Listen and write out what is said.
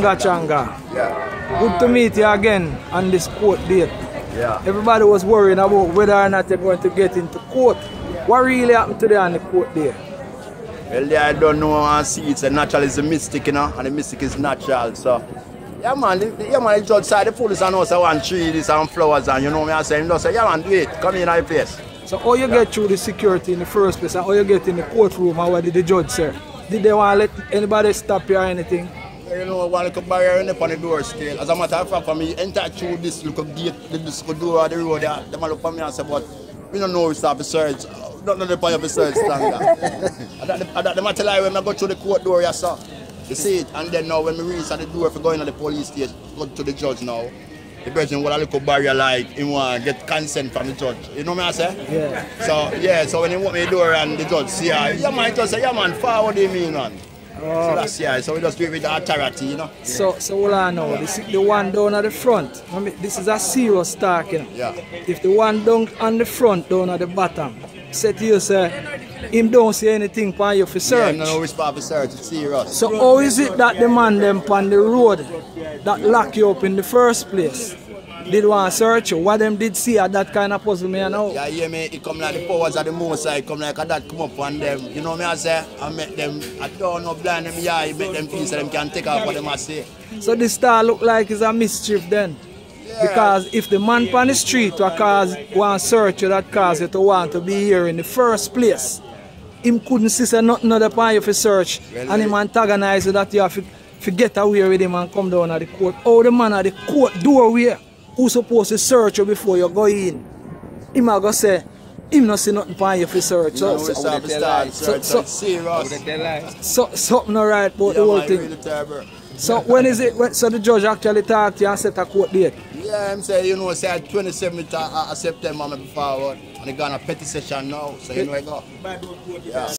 Changa Changa. Yeah. Good to meet you again on this court date. Yeah. Everybody was worrying about whether or not they're going to get into court. What really happened today on the court day? Well, I don't know and see it's a natural is a mystic, you know, and the mystic is natural. So yeah man, the judge side the police and us want trees and flowers and you know me I say, yeah man, do it, come in our place. So how you get through the security in the first place and how you get in the courtroom and what did the judge say? Did they want to let anybody stop you or anything? You know, one little barrier in on the door still. As a matter of fact, for me, enter through this little gate, this little door of the road, they might look for me and say, but we don't know we stop the search. Don't know the point of the search, Changa. They might tell you when I go through the court door, yes, sir. You see it, and then now when we reach at the door, if we go into the police station, go to the judge now, the person will a little barrier like, he want to get consent from the judge. You know what I say? Yeah. So when he open the door and the judge see her, yeah man, just say, yeah man, forward him in, man. So that's so we just do it with the authority, you know. So hold on now, the one down at the front, I mean, this is a serious talk, you know. Yeah. If the one down on the front, down at the bottom, say to you, say, him don't say anything for you for search. Yeah, no response for search, it's serious. So how is it that the man them on the road that lock you up in the first place did want to search you? What them did see at that kind of puzzle me now? Yeah, yeah, me, it come like the powers of the most side, come like that come up on them. You know me I say, I make them, I don't know blind them, yeah, I make them feel so them can take out what them I say. So this star look like it's a mischief then? Yeah. Because if the man on the street want to search you, that cause you to want to be here in the first place, him couldn't see nothing other upon you for search, well, and him antagonize you that you have to get away with him and come down at the court. Oh, the man at the court doorway who's supposed to search you before you go in, him a go say, him not see nothing upon you for search. So something not right about the whole thing. Really. So when is it, so the judge actually talked to you and set a court date? Yeah, I'm saying, you know, say 27th of September I'm forward, and they got a petty session now, so you know I go. Yeah.